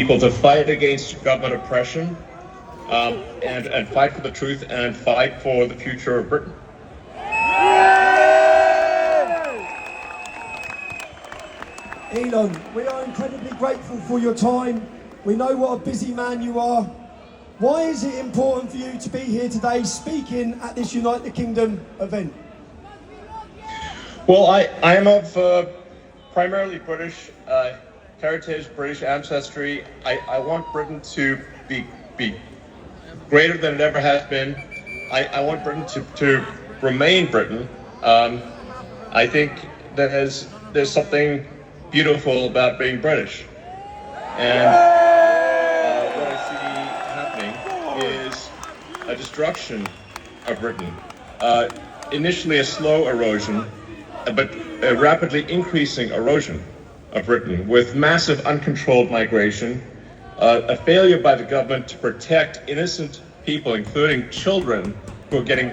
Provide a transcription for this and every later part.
people to fight against government oppression, and fight for the truth and fight for the future of Britain. Elon, we are incredibly grateful for your time. We know what a busy man you are. Why is it important for you to be here today speaking at this Unite the Kingdom event? Well, I am of primarily British heritage, British ancestry. I want Britain to be greater than it ever has been. I want Britain to remain Britain. I think there's something beautiful about being British. And what I see happening is a destruction of Britain. Initially a slow erosion, but a rapidly increasing erosion of Britain with massive uncontrolled migration, a failure by the government to protect innocent people, including children who are getting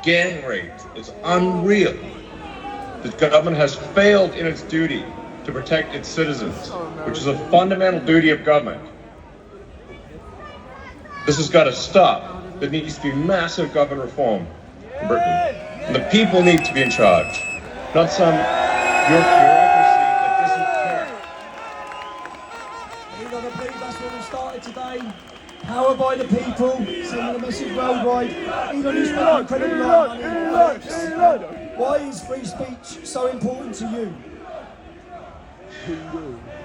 gang raped. It's unreal. The government has failed in its duty to protect its citizens, which is a fundamental duty of government. This has got to stop. There needs to be massive government reform in Britain. And the people need to be in charge, not some bureaucracy that doesn't care. Elon, I believe that's where we started today. Power by the people, sending a message worldwide. Elon, you spent incredibly lot of money. Why is free speech so important to you?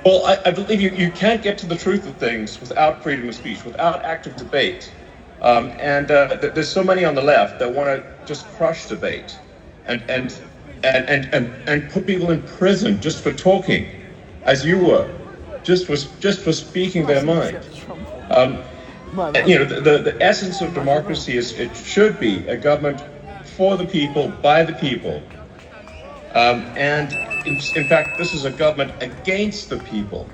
Well, I believe you can't get to the truth of things without freedom of speech, without active debate. There's so many on the left that want to just crush debate and put people in prison just for talking, as you were, just for speaking their mind. The essence of democracy is it should be a government for the people, by the people. In fact, this is a government against the people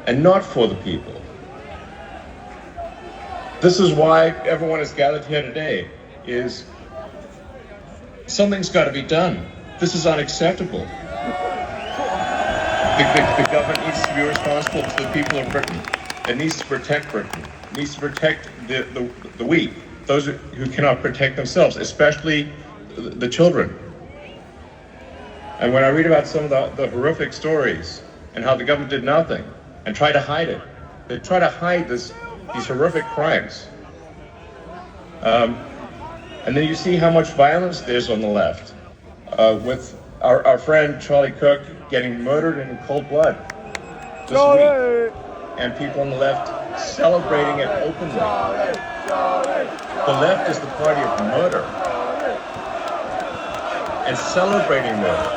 and not for the people. This is why everyone is gathered here today, is something's got to be done. This is unacceptable. The government needs to be responsible to the people of Britain. It needs to protect Britain. It needs to protect the weak, those who cannot protect themselves, especially the children. And when I read about some of the horrific stories and how the government did nothing and tried to hide it, they try to hide these horrific crimes. And then you see how much violence there's on the left, with our friend Charlie Cook getting murdered in cold blood this week, and people on the left celebrating it openly. The left is the party of murder and celebrating murder.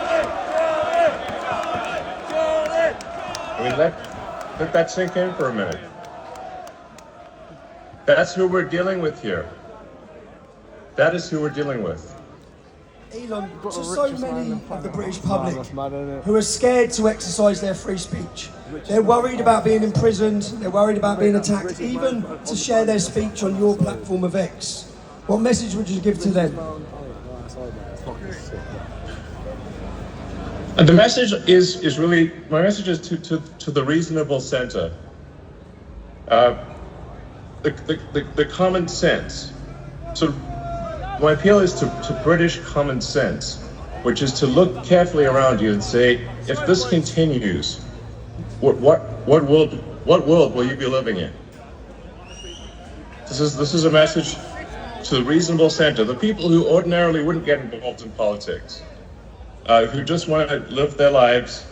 I mean, let that sink in for a minute. That's who we're dealing with here. That is who we're dealing with. Elon, to so many of the British public who are scared to exercise their free speech. They're worried about being imprisoned, they're worried about being attacked, even to share their speech on your platform of X. What message would you give to them? And the message is really, my message is to the reasonable centre. The common sense. So my appeal is to British common sense, which is to look carefully around you and say, if this continues, what world will you be living in? This is a message to the reasonable centre, the people who ordinarily wouldn't get involved in politics. Who just want to live their lives.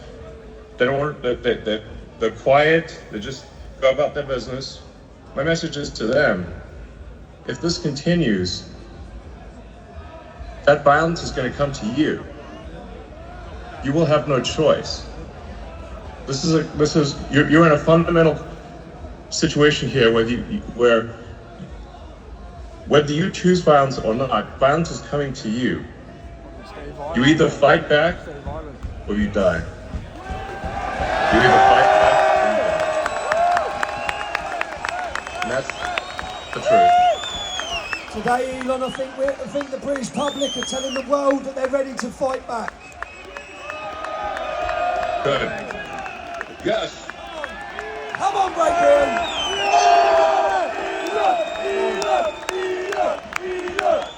They don't want. They're quiet. They just go about their business. My message is to them: if this continues, that violence is going to come to you. You will have no choice. You're in a fundamental situation here whether you choose violence or not, violence is coming to you. You either fight back or you die. You either fight back or you die. And that's the truth. Today, Elon, I think the British public are telling the world that they're ready to fight back. Good. Yes. Come on, Great Britain!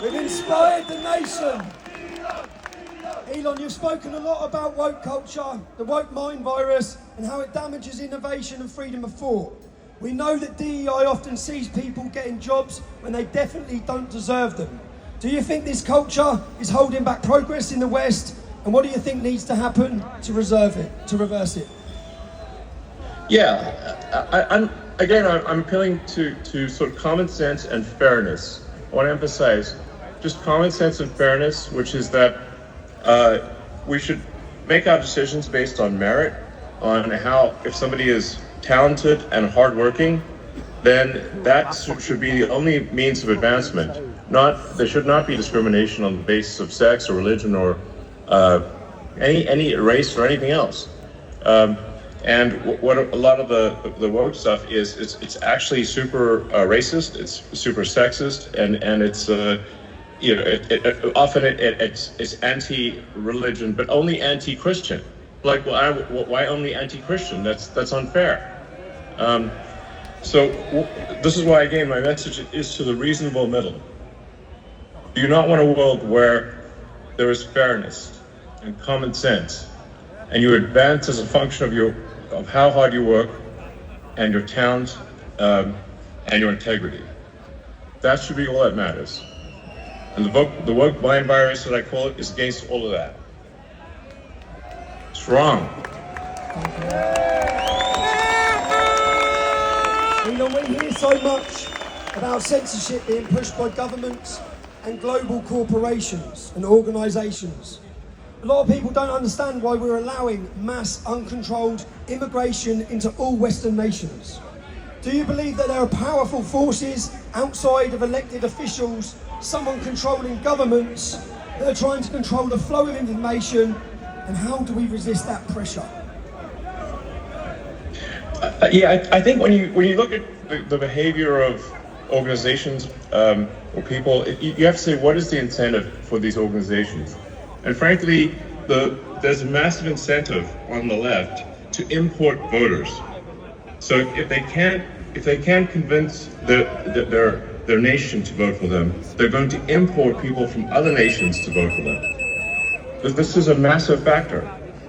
We've inspired the nation. Elon, you've spoken a lot about woke culture, the woke mind virus, and how it damages innovation and freedom of thought. We know that DEI often sees people getting jobs when they definitely don't deserve them. Do you think this culture is holding back progress in the West? And what do you think needs to happen to reverse it? Yeah, I'm appealing to sort of common sense and fairness. I want to emphasize just common sense and fairness, which is that we should make our decisions based on merit, on how, if somebody is talented and hardworking, then that should be the only means of advancement. There should not be discrimination on the basis of sex or religion or any race or anything else. And what a lot of the woke stuff is, it's actually super racist, it's super sexist, and it's often it's anti-religion, but only anti-Christian. Like, why only anti-Christian? That's unfair. So this is why, again, my message is to the reasonable middle. Do you not want a world where there is fairness and common sense, and you advance as a function of how hard you work, and your talent, and your integrity? That should be all that matters. And the woke mind virus, that I call it, is against all of that. It's wrong. Elon, we hear so much about censorship being pushed by governments and global corporations and organisations. A lot of people don't understand why we're allowing mass, uncontrolled immigration into all Western nations. Do you believe that there are powerful forces outside of elected officials, someone controlling governments, that are trying to control the flow of information, and how do we resist that pressure? I think when you look at the behavior of organizations or people, you have to say, what is the incentive for these organizations? And frankly, there's a massive incentive on the left to import voters. So if they can't convince their nation to vote for them, they're going to import people from other nations to vote for them. This is a massive factor.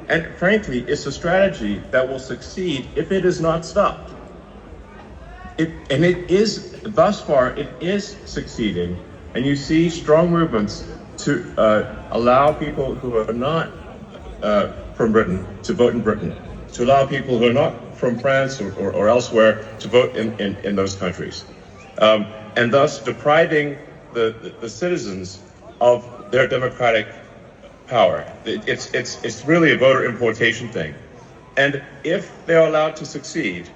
And frankly, it's a strategy that will succeed if it is not stopped. Thus far, it is succeeding. And you see strong movements to allow people who are not from Britain to vote in Britain, to allow people who are not from France or elsewhere to vote in those countries, and thus depriving the citizens of their democratic power. It's really a voter importation thing. And if they're allowed to succeed,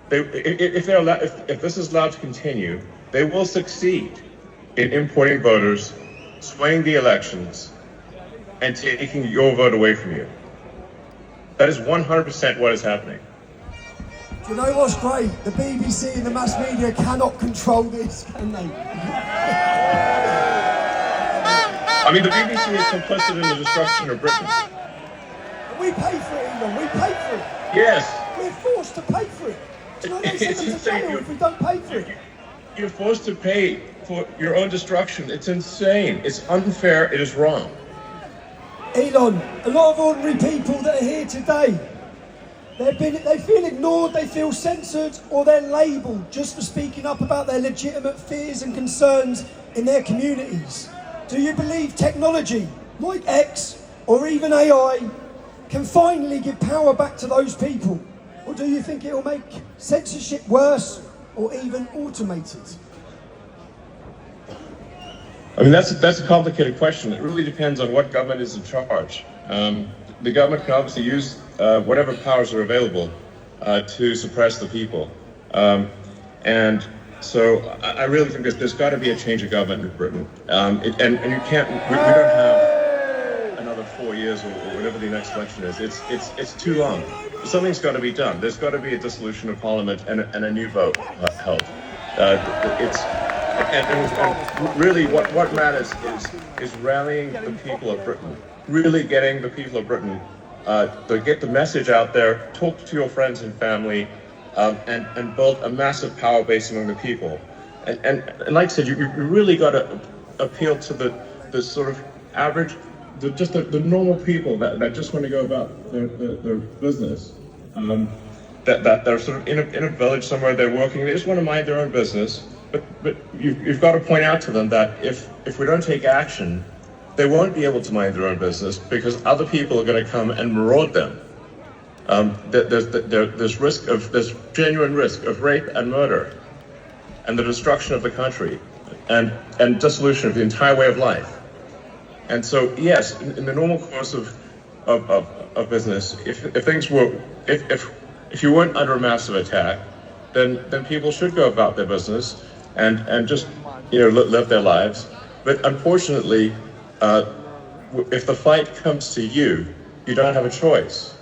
if this is allowed to continue, they will succeed in importing voters, swaying the elections, and taking your vote away from you. That is 100% what is happening. Do you know what's great? The BBC and the mass media cannot control this, can they? I mean, the BBC is complicit in the destruction of Britain. We pay for it, Elon. We pay for it. Yes. We're forced to pay for it. Do you know they send them to jail if we don't pay for it? You're forced to pay for your own destruction. It's insane. It's unfair. It is wrong. Elon, a lot of ordinary people that are here today, they feel ignored, they feel censored, or they're labelled just for speaking up about their legitimate fears and concerns in their communities. Do you believe technology, like X or even AI, can finally give power back to those people? Or do you think it will make censorship worse or even automated? I mean, that's a complicated question. It really depends on what government is in charge. The government can obviously use whatever powers are available to suppress the people. And so I really think there's got to be a change of government in Britain. And you can't, we don't have another 4 years or whatever the next election is. It's too long. Something's got to be done. There's got to be a dissolution of parliament and a new vote held. And really what matters is rallying the people of Britain, really getting the people of Britain to get the message out there, talk to your friends and family, and build a massive power base among the people. And like I said, you really got to appeal to the sort of average, the normal people that just want to go about their business. That they're sort of in a village somewhere, they're working, they just want to mind their own business. But you've got to point out to them that if we don't take action, they won't be able to mind their own business because other people are going to come and maraud them. There's genuine risk of rape and murder, and the destruction of the country, and dissolution of the entire way of life. And so, yes, in the normal course of business, if you weren't under a massive attack, then people should go about their business and just live their lives. But unfortunately, if the fight comes to you, you don't have a choice.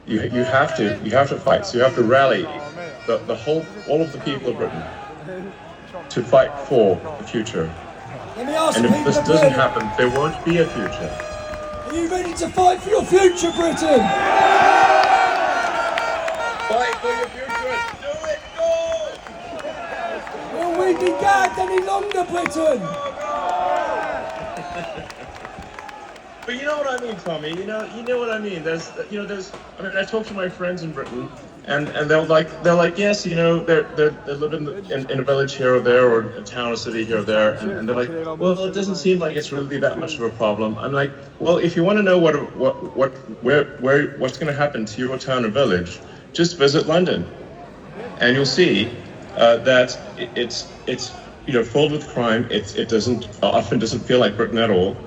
You have to fight. So you have to rally all of the people of Britain to fight for the future. Let me ask and if this doesn't Britain, happen, there won't be a future. are you ready to fight for your future, Britain? Fight for your future. Do it. Go. Will we be gagged any longer, Britain? But you know what I mean, Tommy. You know what I mean. I mean, I talk to my friends in Britain, and they're like, yes, they're living in a village here or there, or a town or city here or there, and they're like, well, it doesn't seem like it's really that much of a problem. I'm like, well, if you want to know what's going to happen to your town or village, just visit London, and you'll see that it's filled with crime. It often doesn't feel like Britain at all.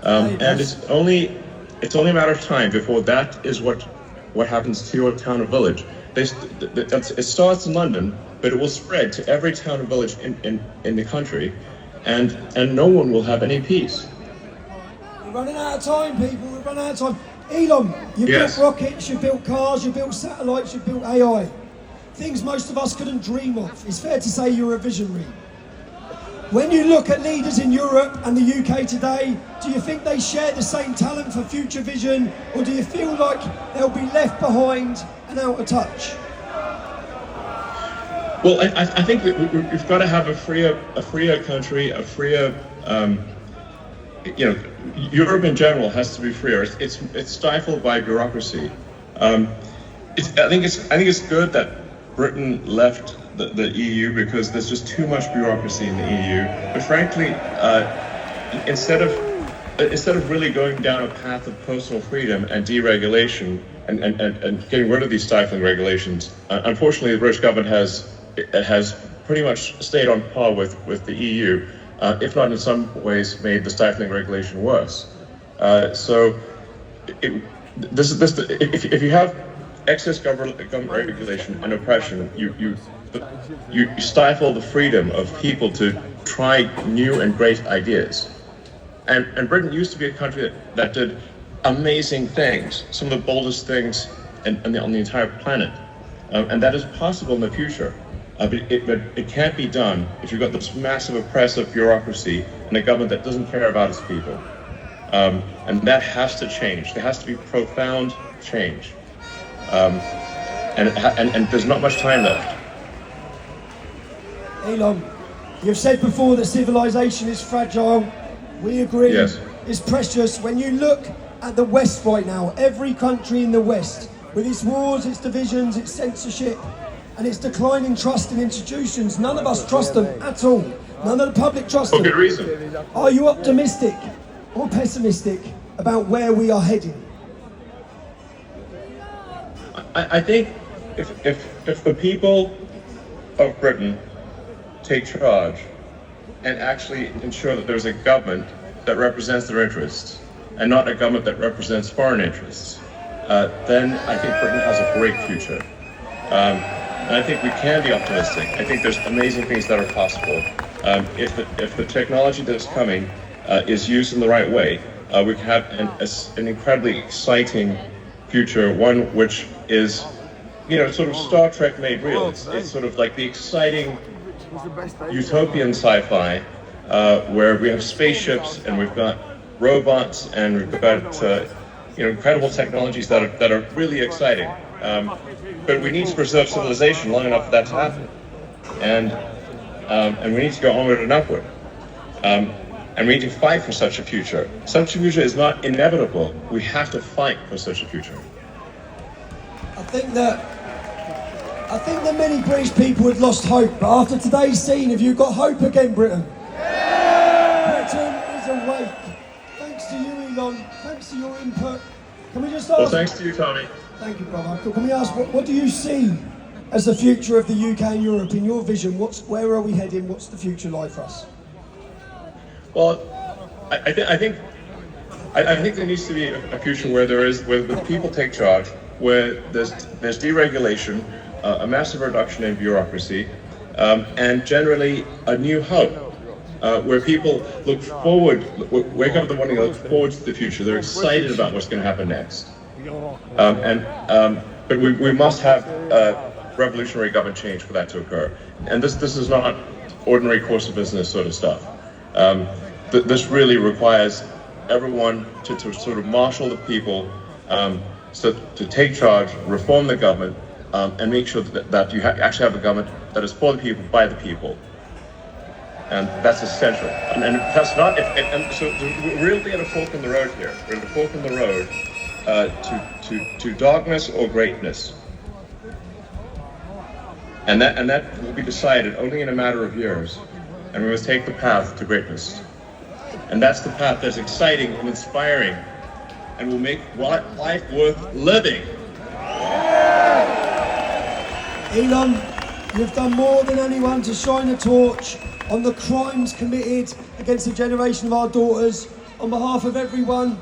And it's only a matter of time before that is what happens to your town or village. It starts in London, but it will spread to every town and village in the country, and no one will have any peace. We're running out of time, people. We're running out of time. Elon, you built rockets, you built cars, you built satellites, you built AI. Things most of us couldn't dream of. It's fair to say you're a visionary. When you look at leaders in Europe and the UK today, do you think they share the same talent for future vision, or do you feel like they'll be left behind and out of touch? Well, I think that we've got to have a freer country, a freer, Europe in general has to be freer. It's stifled by bureaucracy. I think it's good that Britain left the EU because there's just too much bureaucracy in the EU. But frankly, instead of really going down a path of personal freedom and deregulation and getting rid of these stifling regulations, unfortunately, the British government has pretty much stayed on par with the EU, if not in some ways made the stifling regulation worse. If you have excess government regulation and oppression, you stifle the freedom of people to try new and great ideas. And Britain used to be a country that did amazing things, some of the boldest things on the entire planet. And that is possible in the future. But it can't be done if you've got this massive oppressive bureaucracy and a government that doesn't care about its people. And that has to change. There has to be profound change. And there's not much time left. Elon, you've said before that civilization is fragile. We agree. Yes. It's precious. When you look at the West right now, every country in the West, with its wars, its divisions, its censorship, and its declining trust in institutions, none of us trust them at all. None of the public trust them. For good reason. Are you optimistic or pessimistic about where we are heading? I think if the people of Britain take charge and actually ensure that there's a government that represents their interests and not a government that represents foreign interests, then I think Britain has a great future. And I think we can be optimistic. I think there's amazing things that are possible. If the technology that is coming is used in the right way, we can have an incredibly exciting future, one which is, sort of Star Trek made real. It's sort of like the exciting utopian sci-fi where we have spaceships and we've got robots and we've got incredible technologies that are really exciting. but we need to preserve civilization long enough for that to happen. And we need to go onward and upward. And we need to fight for such a future. Such a future is not inevitable. We have to fight for such a future. I think that many British people had lost hope, but after today's scene, have you got hope again, Britain? Britain is awake. Thanks to you, Elon. Thanks to your input. Can we just ask? Well, thanks to you, Tommy. Thank you, brother. Can we ask, what do you see as the future of the UK and Europe in your vision? Where are we heading? What's the future like for us? Well, I think there needs to be a future where the people take charge, where there's deregulation, a massive reduction in bureaucracy, and generally a new hope, where people look forward, wake up in the morning and look forward to the future. They're excited about what's going to happen next. But we must have revolutionary government change for that to occur. And this is not ordinary course of business sort of stuff. This really requires everyone to sort of marshal the people, so to take charge, reform the government, and make sure that you actually have a government that is for the people, by the people. And that's essential. And that's not, so we're really at a fork in the road here. We're at a fork in the road to darkness or greatness. And that will be decided only in a matter of years. And we must take the path to greatness. And that's the path that's exciting and inspiring and will make life worth living. Elon, you've done more than anyone to shine a torch on the crimes committed against a generation of our daughters. On behalf of everyone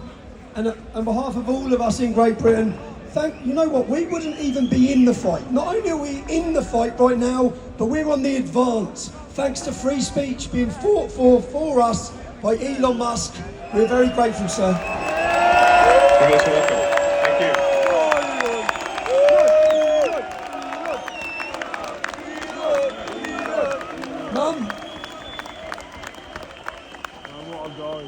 and on behalf of all of us in Great Britain, you know what, we wouldn't even be in the fight. Not only are we in the fight right now, but we're on the advance. Thanks to free speech being fought for us by Elon Musk. We're very grateful, sir. You're most welcome. Thank you. Mum? What a guy.